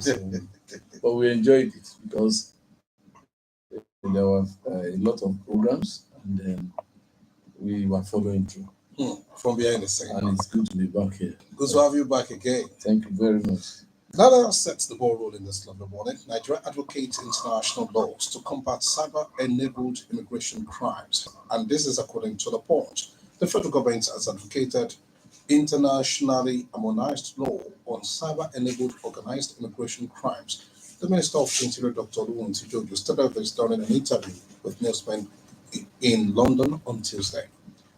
So, but we enjoyed it because there were a lot of programs, and we were following through. From behind the scene. And it's good to be back here. Good to have you back again. Thank you very much. Now let us set the ball rolling this lovely morning. Nigeria advocates international laws to combat cyber-enabled immigration crimes. And this is according to the Punch. The federal government has advocated internationally harmonized law on cyber-enabled organized immigration crimes. The Minister of Interior, Dr. Ogundimu, stated this during an interview with newsmen in London on Tuesday.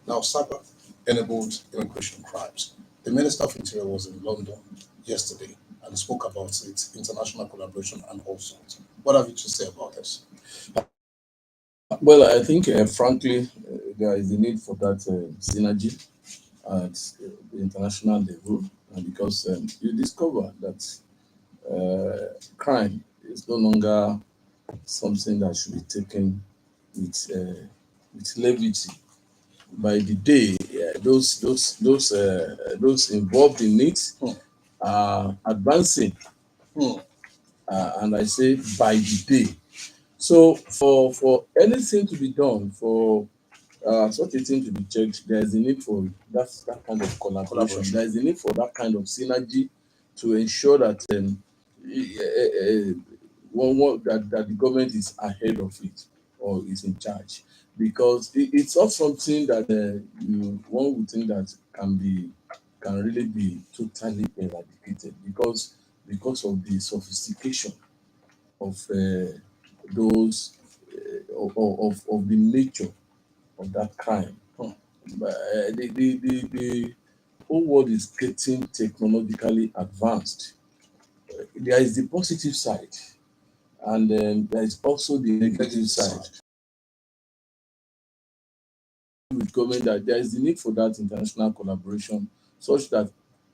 Now, cyber-enabled immigration crimes. The Minister of Interior was in London yesterday and spoke about its international collaboration and all sorts. What have you to say about this? Well, I think, frankly, there is a need for that synergy at the international level, because you discover that crime is no longer something that should be taken with levity. By the day, those involved in it are advancing, and I say by the day. So for anything to be done, for such a thing to be checked, there is a need for that kind of collaboration. There is a need for that kind of synergy to ensure that that the government is ahead of it or is in charge, because it's not something that one would think that can really be totally eradicated, because of the sophistication of those of the nature of that crime. But, the whole world is getting technologically advanced. There is the positive side, and there is also the negative side. With government, that there is the need for that international collaboration, such that,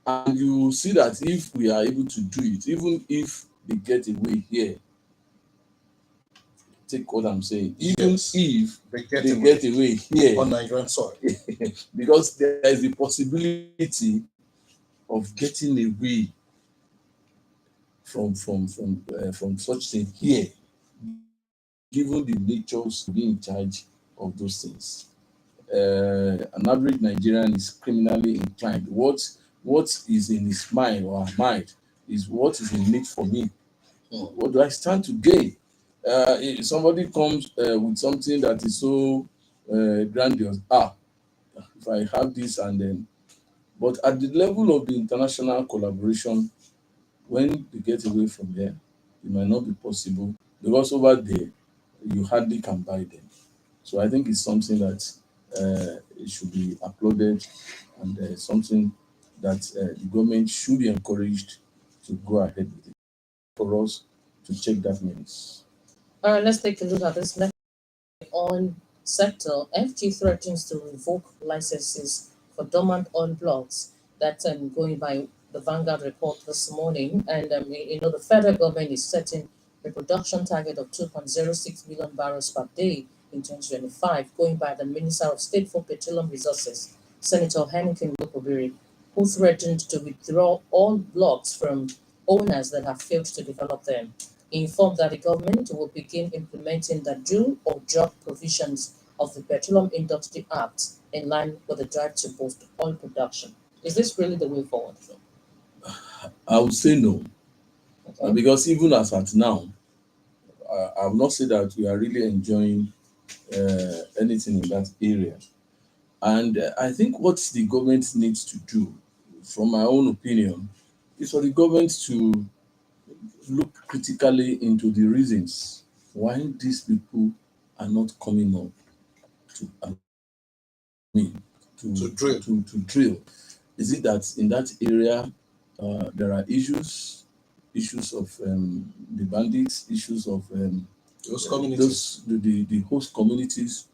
and you see that if we are able to do it, even if they get away here, take what I'm saying, even if they get away here on Nigerian soil, because there is the possibility of getting away from such thing here, given the natures to be in charge of those things. An average Nigerian is criminally inclined. What is in his mind or her mind is what is in need for me. What do I stand to gain? If somebody comes with something that is so grandiose, if I have this, and then, but at the level of the international collaboration, when they get away from there, it might not be possible, because over there you hardly can buy them. So I think it's something that it should be applauded, and something that the government should be encouraged to go ahead with it, for us to check that means. All right, let's take a look at this next on sector. FG threatens to revoke licenses for dormant oil blocks. That's going by the Vanguard report this morning. And the federal government is setting a production target of 2.06 million barrels per day in 2025, going by the Minister of State for Petroleum Resources, Senator Hennington Lukobiri, who threatened to withdraw all blocks from owners that have failed to develop them. He informed that the government will begin implementing the do or job provisions of the Petroleum Industry Act in line with the drive to boost oil production. Is this really the way forward? I would say no, because even as at now, I will not say that we are really enjoying anything in that area. And I think what the government needs to do, from my own opinion, is for the government to look critically into the reasons why these people are not coming up to drill. Is it that in that area there are issues of the bandits, issues of those communities, the host communities,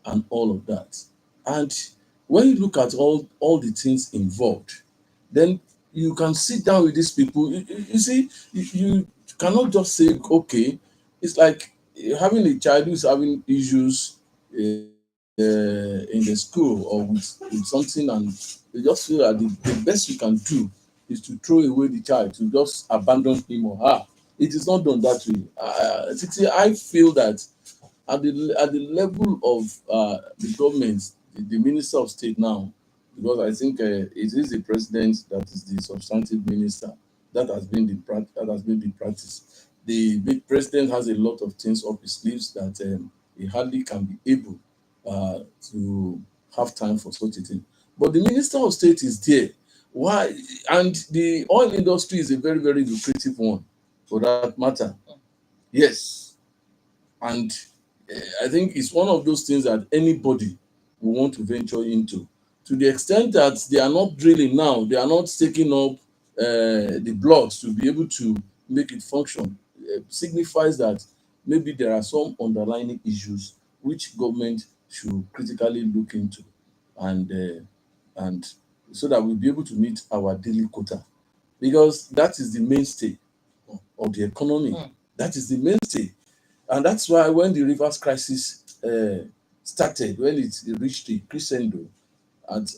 and all of that? And when you look at all the things involved, then you can sit down with these people. You see, you cannot just say, okay, it's like having a child who's having issues in the school or with something, and you just feel that the best you can do is to throw away the child, to just abandon him or her. It is not done that way. I feel that at the level of the government, the minister of state now, because I think it is the president that is the substantive minister. That has been the practice. The president has a lot of things up his sleeves that he hardly can be able to have time for such a thing. But the minister of state is there. Why? And the oil industry is a very, very lucrative one, for that matter. Yes, and I think it's one of those things that anybody will want to venture into. To the extent that they are not drilling now, they are not taking up the blocks to be able to make it function. Signifies that maybe there are some underlying issues which government should critically look into, and so that we'll be able to meet our daily quota, because that is the mainstay of the economy. That is the mainstay. And that's why when the rivers crisis started, when it reached the crescendo at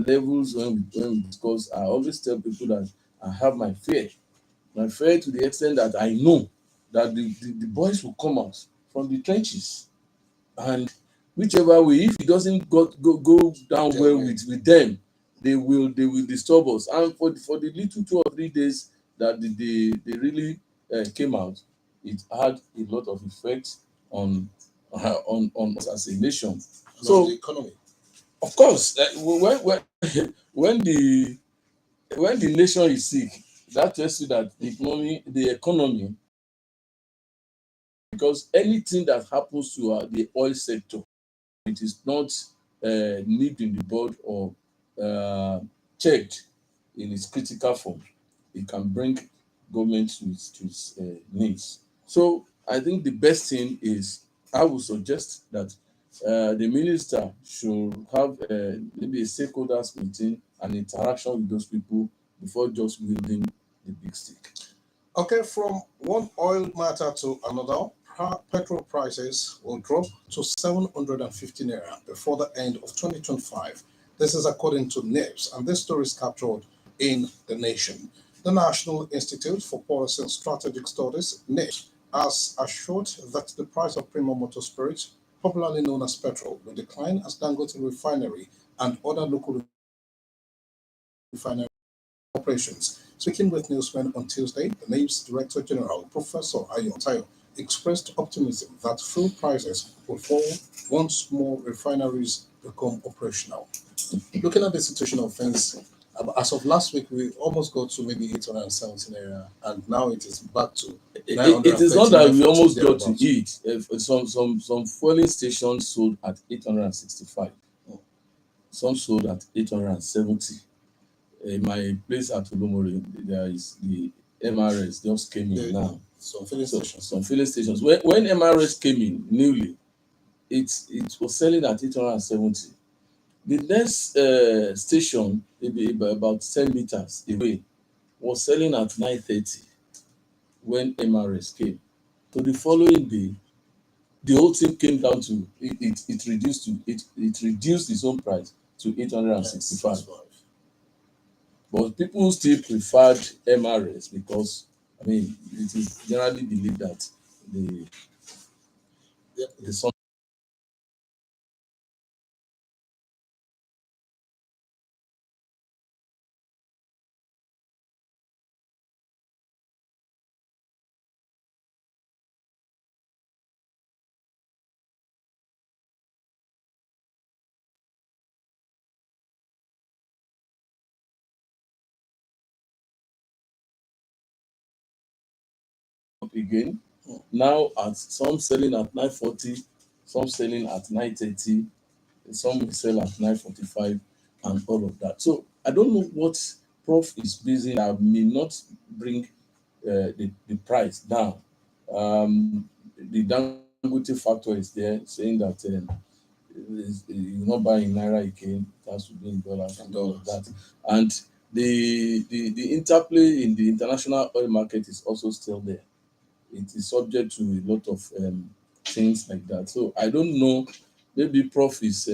levels when we discuss, I always tell people that I have my fear. My fear to the extent that I know that the boys will come out from the trenches, and whichever way, if it doesn't go down well with them, they will disturb us. And for the little 2 or 3 days that they really came out, it had a lot of effect on on us as a nation. So So the economy. of course, when the when the nation is sick, that tells you that the economy, because anything that happens to the oil sector, it is not nipped in the bud or checked in its critical form, it can bring government to its needs. So I think the best thing is, I would suggest that the minister should have maybe a stakeholders meeting and interaction with those people before just wielding the big stick. Okay, from one oil matter to another, petrol prices will drop to 750 naira before the end of 2025. This is according to NIPS, and this story is captured in The Nation. The National Institute for Policy and Strategic Studies, NIPS, has assured that the price of premium motor spirits, popularly known as petrol, will decline as Dangote Refinery and other local refinery operations. Speaking with newsmen on Tuesday, the NABE's Director General, Professor Tayo, expressed optimism that fuel prices will fall once more refineries become operational. Looking at the situation of things, as of last week, we almost got to maybe 870 naira, and now it is back to It is not that we 930, almost got to thereabouts. it. Some fueling stations sold at 865. Some sold at 870. In my place at Olomore, there is the MRS just came in now. Some filling So stations. some filling stations. When MRS came in newly, it was selling at 870. The next station, maybe about 10 meters away, was selling at 930 when MRS came. So the following day, the whole thing came down to it reduced its own price to 865. But people still preferred MRS because, I mean, it is generally believed that the sun up again. Now at some selling at 940, some selling at 930, some will sell at 945 and all of that. So I don't know what Prof is basing that may not bring the price down. The Dangote factor is there saying that you're not buying naira again, it has to be in dollars and all of that. And the interplay in the international oil market is also still there. It is subject to a lot of things like that. So I don't know. Maybe Prof is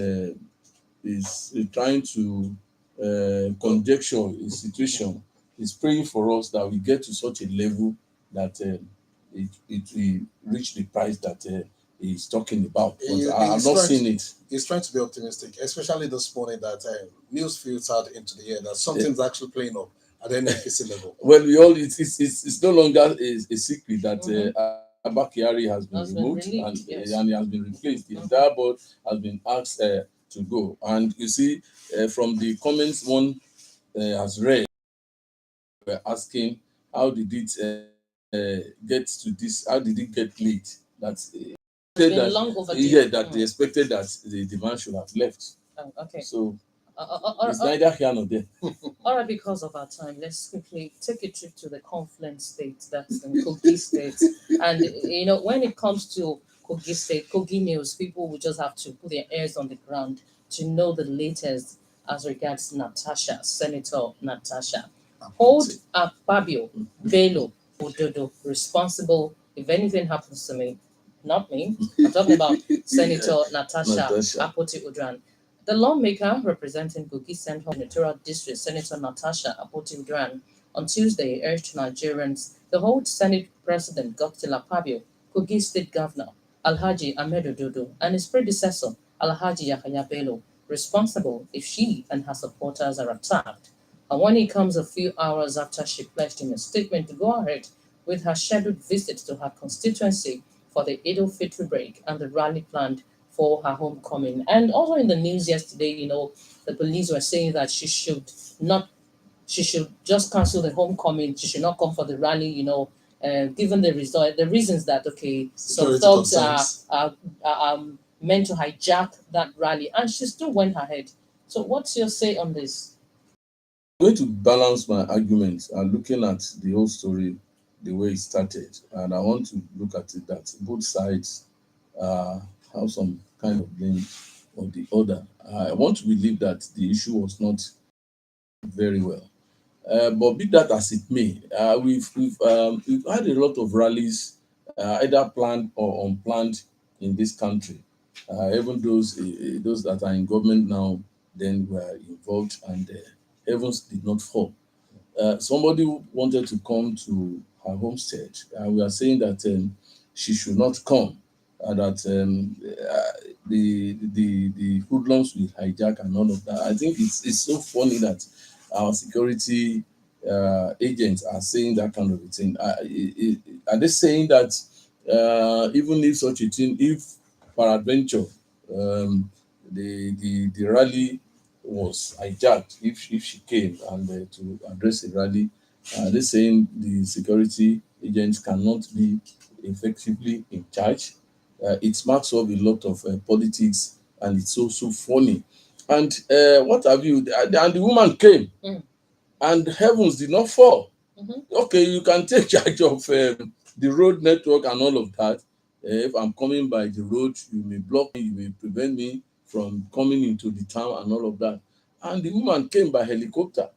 trying to conjecture a situation is praying for us that we get to such a level that it will reach the price that he's talking about. But I'm not seeing it. He's trying to be optimistic, especially this morning that news filtered into the air that something's actually playing up at the NFPC level. Well, it's no longer a secret that Abba Kyari has been removed and he has been replaced. The entire board has been asked to go. And you see, from the comments one has read, we're asking how did it get to this? How did it get late? That's It's been long overdue. that they expected that the man should have left. Okay. So it's neither here nor there. All right, because of our time, let's quickly take a trip to the confluent state, that's in Kogi State. And, when it comes to Kogi State, Kogi news, people will just have to put their ears on the ground to know the latest as regards Natasha, Senator Natasha. Hold up Bayo, Bayo, Ododo, responsible if anything happens to me. Not me. I'm talking about Senator Natasha Akpoti-Uduaghan. The lawmaker representing Kogi Central Senatorial District, Senator Natasha Akpoti-Uduaghan, on Tuesday urged Nigerians to hold Senate President Godswill Akpabio, Kogi State Governor Alhaji Ahmed Ododo, and his predecessor Alhaji Yahaya Bello responsible if she and her supporters are attacked. And when it comes a few hours after she pledged in a statement to go ahead with her scheduled visit to her constituency for the Eid al-Fitr break and the rally planned for her homecoming. And also in the news yesterday, the police were saying that she should just cancel the homecoming. She should not come for the rally, given the reasons that, some thugs are meant to hijack that rally. And she still went ahead. So what's your say on this? I'm going to balance my arguments and looking at the whole story the way it started. And I want to look at it that both sides have some kind of blame or the other. I want to believe that the issue was not very well. But be that as it may, we've had a lot of rallies, either planned or unplanned, in this country. Even those that are in government now then were involved, and heavens did not fall. Somebody wanted to come to her homestead, and we are saying that she should not come, that the hoodlums will hijack and all of that. I think it's so funny that our security agents are saying that kind of a thing. Are they saying that even if such a thing, if peradventure the rally was hijacked, if she came and to address a rally, they're saying the security agents cannot be effectively in charge. It marks up a lot of politics, and it's so funny. And what have you? And the woman came, and heavens did not fall. Okay, you can take charge of the road network and all of that. If I'm coming by the road, you may block me, you may prevent me from coming into the town and all of that. And the woman came by helicopter.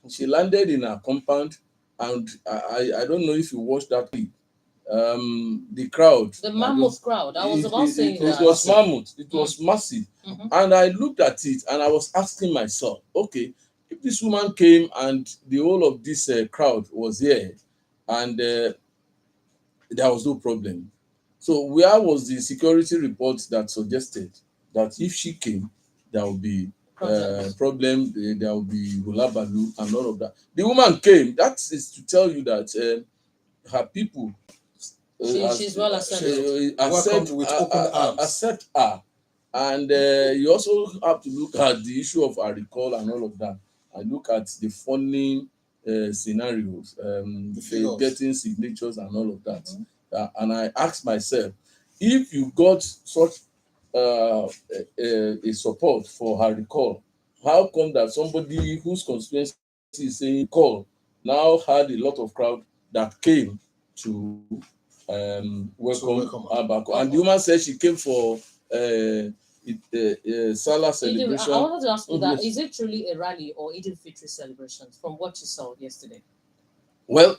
She landed in her compound, and I don't know if you watched that clip. The crowd, the mammoth crowd. I was about saying that. It was mammoth. It was massive. And I looked at it and I was asking myself, okay, if this woman came and the whole of this crowd was here, and there was no problem. So where was the security report that suggested that if she came, there will be problem, there will be hulabalu and all of that? The woman came. That is to tell you that her people, she's well accepted. Welcomed with open arms. Accept her. And you also have to look at the issue of her recall and all of that. I look at the funny scenarios, getting signatures and all of that. And I asked myself, if you got such a support for her recall, how come that somebody whose constituency is saying call now had a lot of crowd that came to welcome her back? And the woman said she came for Salah celebration. I wanted to ask you that, is it truly a rally or Eid al-Fitr celebration from what you saw yesterday? Well,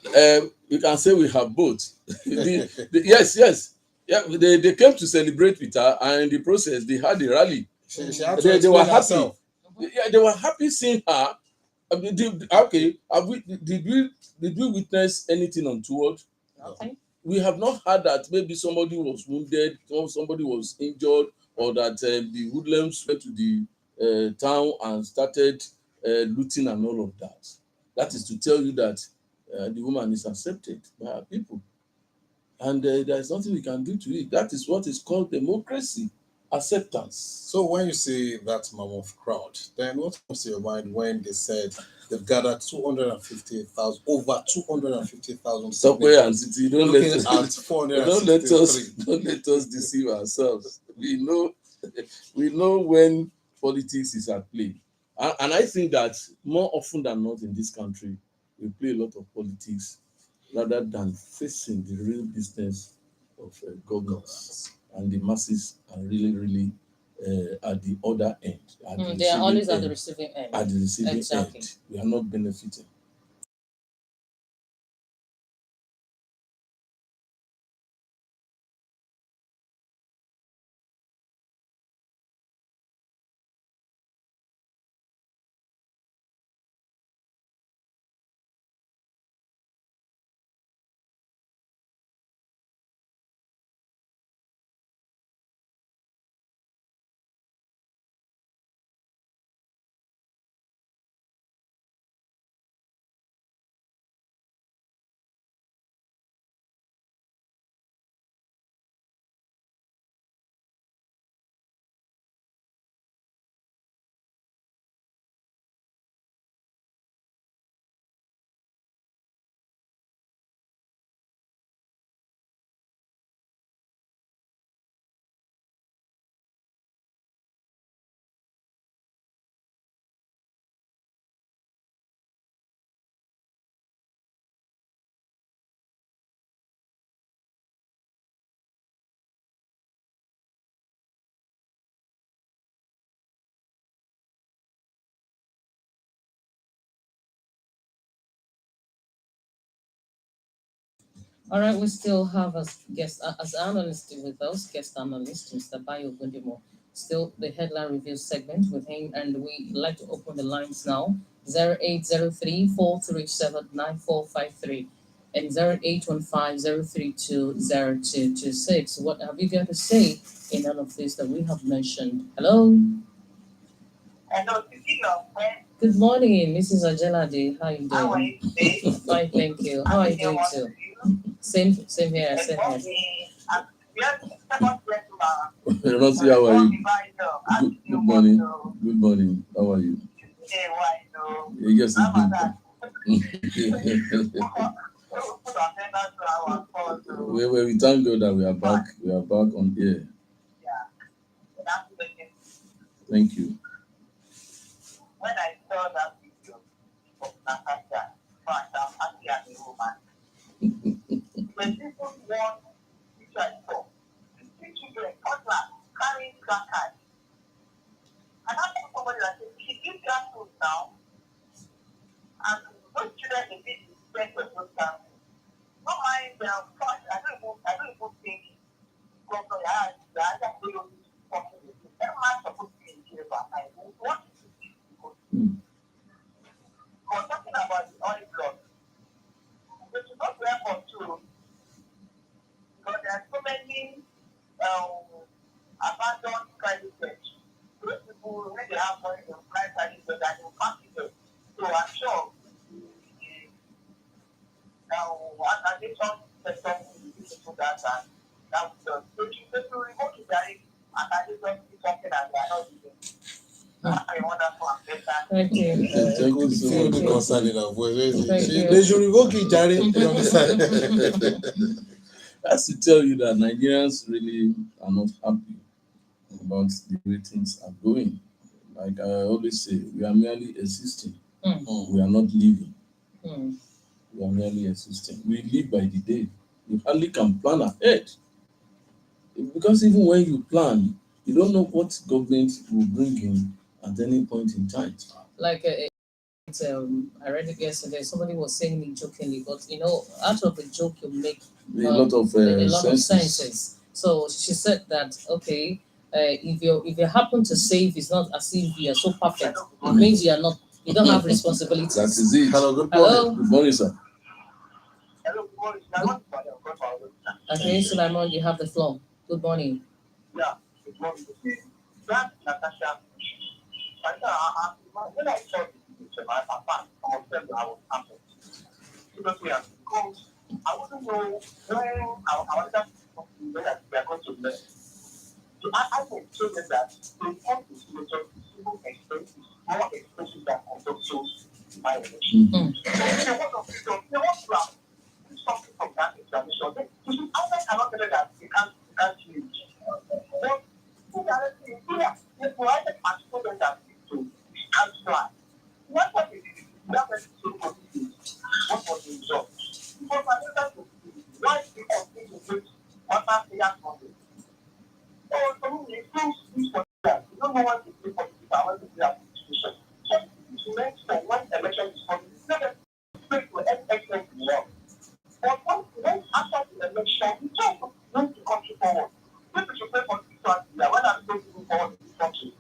you can say we have both. Yes. Yeah, they came to celebrate with her, and in the process, they had a rally. She had to they were happy. Yeah, they were happy seeing her. Okay, did we witness anything untoward? Nothing. We have not heard that maybe somebody was wounded or somebody was injured, or that the hoodlums went to the town and started looting and all of that. That is to tell you that the woman is accepted by her people, and there is nothing we can do to it. That is what is called democracy, acceptance. So when you see that mammoth crowd, then what comes to your mind when they said they've gathered 250,000, over 250,000 Stop where and signatures, city. Don't looking let us, at don't let us 463? don't let us deceive ourselves. We know when politics is at play, and I think that more often than not in this country, we play a lot of politics rather than facing the real business of governance, and the masses are really at the other end, at the They are always receiving at the end. receiving end. At the receiving Exactly. end, we are not benefiting. All right, we still have as guest as analyst with us, guest analyst Mr. Bayo Ogundimu. Still the headline review segment with him, and we like to open the lines now. 0803-437-9453 and 0815-032-0226. What have you got to say in all of this that we have mentioned? Hello. Hello, Titilope. Good morning, Mrs. Ajelade. How are you How are doing? you today? Fine, thank you. How are you doing too? Same here, same here. We have second gentleman. Rosie, how are you? Good morning. Good Good morning. How are you? Yes, it's been. We thank God that we are back. We are back on air. Thank you. When I saw that video of Natasha, I'm happy as a woman. When people want which I saw, 3 children, toddlers, carrying placards. And I saw somebody that said, she gives that food now, and those children they did respect for those families. No mind first, I don't even think Governor Yahya just say you talking with you. That man supposed to be in jail by time. What is it? We're talking about the oil block. We should not wear for two, because there are so many abandoned private jets. Those people, when they have money, they fly private jets and they will pack it up. So I'm sure organization sector will be into that, and that will just. So if you revoke it, and organization do something that they are not doing. Have a wonderful and better. Thank you. Thank you so Feel much. the concern in our voice. Thank you. They should revoke it, Jerry. You understand? That's to tell you that Nigerians really are not happy about the way things are going. Like I always say, we are merely existing. We are not living. Mm. We are merely existing. We live by the day. You hardly can plan ahead. Because even when you plan, you don't know what government will bring in at any point in time. Like I read it yesterday. Somebody was saying it jokingly, but out of the joke you make A lot of a lot of senses. senses. So she said that if you happen to say if it's not as if you are so perfect, it means you are not You don't have responsibilities. That is it. Hello, good morning. Hello. Good morning, sir. Hello, good morning. I want to find out what I was Okay, Sulaiman, you have the floor. Good morning. Yeah, good morning. That Natasha, when I saw the my papa, I was telling I was happy. Because I wouldn't know when I wanted to know that we are going to learn. So I can show them that they come to see the civil expenses more expensive than conducting my election. So they want to do something from that examination. I cannot tell them that they can't change. But indirectly, they provided and told them that to can't try. What was it? That was so confused. What was the result? Because I think that's why people think to make what I say as something. So for me, it seems this for that. You don't know what to do for the power to be a institution. So it makes for when election is coming, it's not a way to excellent work. But when after the election, we try to move the country forward. People should pray for the people when I'm going to move forward in this country.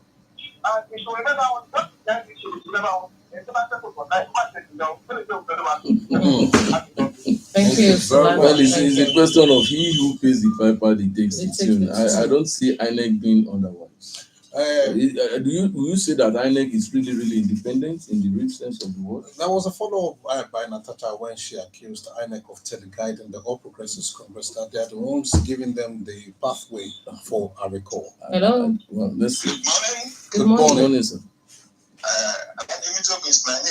And we should remember one, not that we should remember one, it's about people for life, Thank you, Sulaiman. Well, it's Thank a you. question of he who pays the piper, he takes He the takes tune. the tune. I don't see INEC being otherwise. Do you say that INEC is really independent in the real sense of the word? There was a follow-up by Natasha when she accused INEC of teleguiding the All Progressives Congress, that they are the ones giving them the pathway for a recall. Hello. Well, let's see. Good Good morning. morning, sir. Temitope is my name.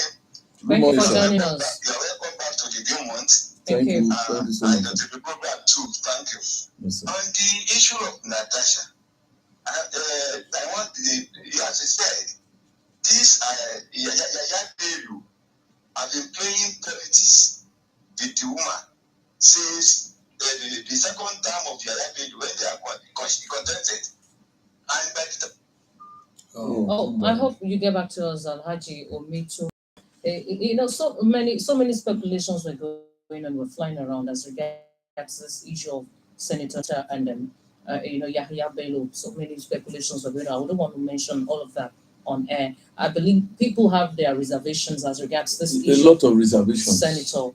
Good Thank you morning, for sir. joining us. You're welcome back to the new month. Thank you. Thank you so And much. the program too. Thank you. Yes, sir. On the issue of Natasha, I want as I said, this Yaya Bayo have been playing politics with the woman since the second term of Yaya Bayo when they are contested. And by the Oh, I hope you get back to us, Alhaji Omitu. You know, so many speculations were going on, were flying around as regards this issue of Senator and Yahya Bello. So many speculations were going on. I wouldn't want to mention all of that on air. I believe people have their reservations as regards this A issue. lot of reservations. Senator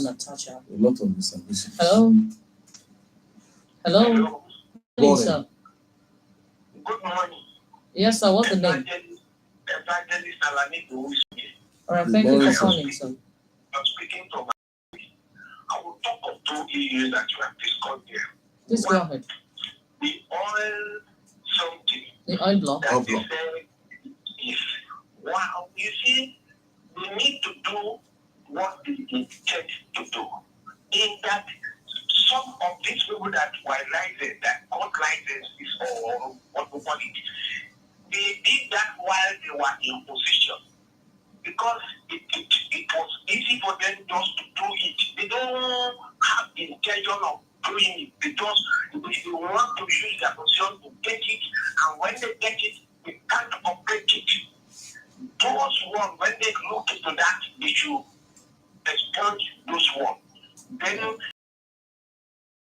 Natasha. A lot of reservations. Hello. Hello. Morning, sir. good morning. Yes, sir. What's the name? Evangelist Alanibo. All right. Good Thank you morning, for sir. calling, sir. I'm speaking from. I will talk of two issues that you have discussed here. Please go ahead. The oil something The oil block. that they say is wow. You see, they need to do what they intend to do. In that some of these people that were licensed, that got license is or what we call it, they did that while they were in position. Because it was easy for them just to do it. They don't have the intention of doing it. They want to use their position to get it, and when they get it, they can't operate it. Those ones, when they look into that, they should expunge those ones. Then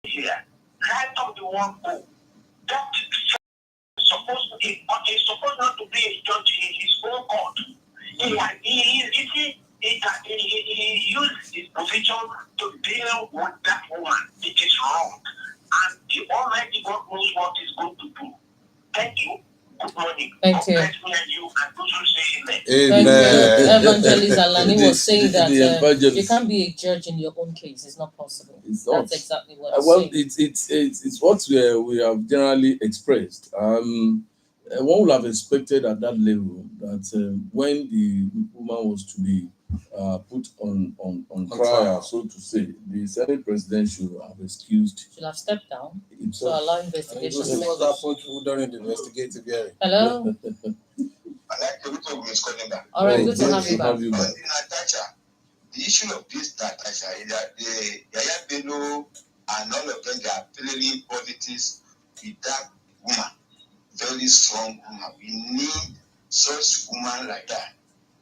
here, right of the one who that is supposed not to be a judge in his own court. He used his position to deal with that woman. It is wrong. And the Almighty God knows what he's going to do. Thank you. Good morning. Thank you. Bless me and you and those who say amen. Thank you. Amen. Evangelist Alani was saying that The evangelist. you can't be a judge in your own case. It's not possible. It's not. That's exactly what he's Well, saying. it's what we have generally expressed. One would have expected at that level that when the woman was to be put on trial, so to say, the Senate President should have excused Should have stepped down to himself. allow And it investigation was to make what place. happened during the investigative hearing. Hello. I like the people who is calling back. All right. Oh, Good to have you back. On the Natasha, the issue of this Natasha is that the Yaya Bello and all of them, they are playing politics with that woman. Very strong woman. We need such woman like that.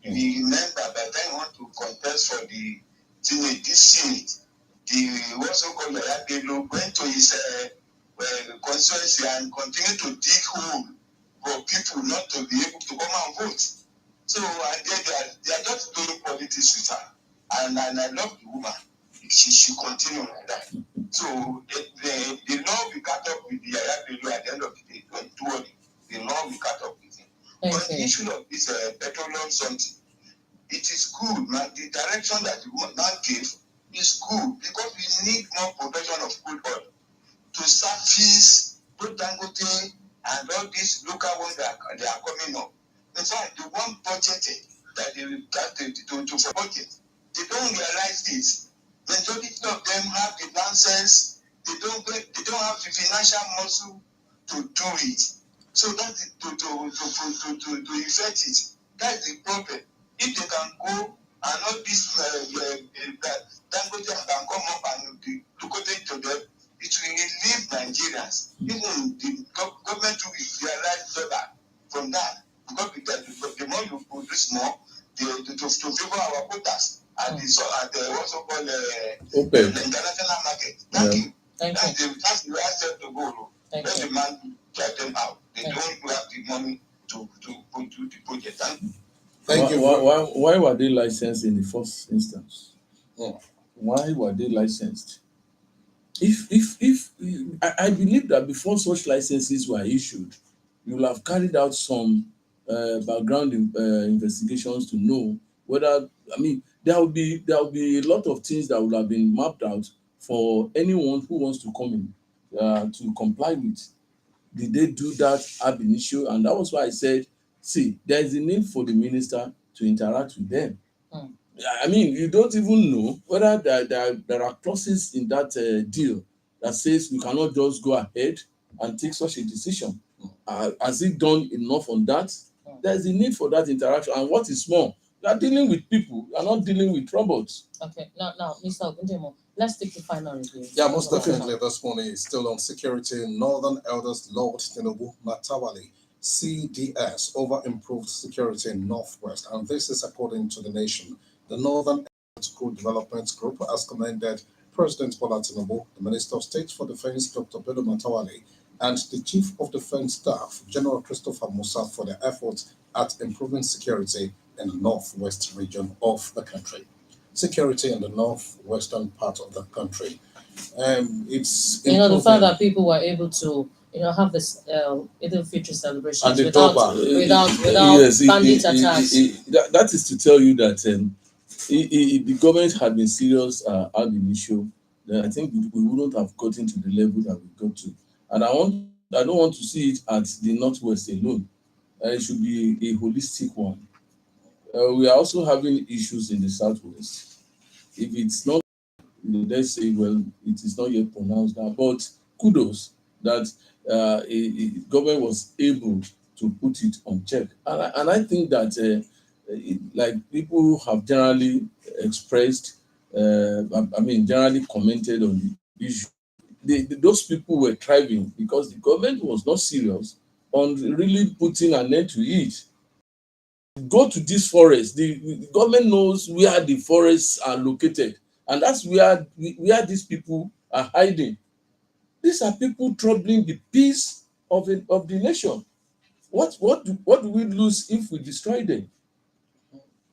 We remember by the time we want to contest for the Senate, this Senate, the also called Yaya Bello went to his constituency and continued to dig hole for people not to be able to come and vote. So and then they are just doing politics with her. And I love the woman. She continue like that. So the law will catch up with the Ayatollah at the end of the day. Don't worry. The law will catch up with him. But the issue of this petroleum something, it is good, man. The direction that the woman gave is good because we need more production of crude oil to surface both Dangote and all these local ones that they are coming up. In fact, the one budgeted that to support it, they don't realize this. Majority of them have the license, they don't have the financial muscle to do it. So that's to effect it. That's the problem. If they can go and all this Dangote can come up and be located to them, it will relieve Nigerians. Even the government will realize better from that. Because the more you produce more, to favor our quotas and the what's called the international market. Thank you. That's the right step to go. Let the man try them out. They don't have the money to put to the project. Thank you. Why were they licensed in the first instance? Oh. Why were they licensed? If I believe that before such licenses were issued, you will have carried out some background investigations to know whether, I mean, there will be a lot of things that would have been mapped out for anyone who wants to come in to comply with. Did they do that ab initio? And that was why I said, see, there is a need for the minister to interact with them. I mean, you don't even know whether there are clauses in that deal that says you cannot just go ahead and take such a decision. Has it done enough on that? There is a need for that interaction. And what is more, you are dealing with people, you are not dealing with robots. Okay, now, Mr. Ogundimu, let's take the final review. Yeah, most definitely. This morning is still on security. Northern Elders Lord Tinubu Matawali, CDS, over improved security in Northwest. And this is according to the nation. The Northern Elders School Development Group has commended President Bola Tinubu, the Minister of State for Defense, Dr. Bello Matawali, and the Chief of Defense Staff, General Christopher Musa, for their efforts at improving security in the Northwest region of the country. Security in the northwestern part of the country. It's the fact that people were able to have this Idil Fitr celebration without bandit attacks. That is to tell you that if the government had been serious ab initio, then I think we wouldn't have gotten to the level that we got to. And I don't want to see it at the Northwest alone. It should be a holistic one. We are also having issues in the Southwest. If it's not, let's say, well, it is not yet pronounced that, but kudos that a government was able to put it on check. And I think that, like people have generally expressed, generally commented on the issue, those people were thriving because the government was not serious on really putting an end to it. Go to this forest. The government knows where the forests are located, and that's where these people are hiding. These are people troubling the peace of the nation. What do we lose if we destroy them?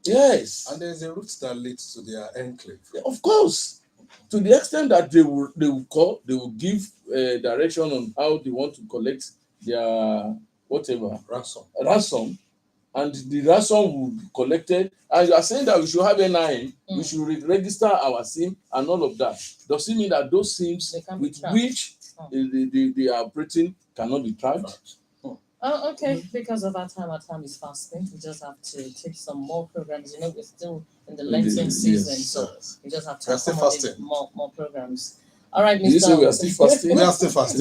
Yes. And there's a route that leads to their enclave. Of course. To the extent that they will give direction on how they want to collect their whatever ransom. And the ransom will be collected. And you are saying that we should have NIN, we should register our SIM and all of that. Does it mean that those SIMs with which they are operating cannot be tracked? Okay, because of our time is fast spent. We just have to take some more programs. We're still in the Lenten season, so we just have to accommodate more programs. All right, Mr. Did you say we are still fasting? We are still fasting.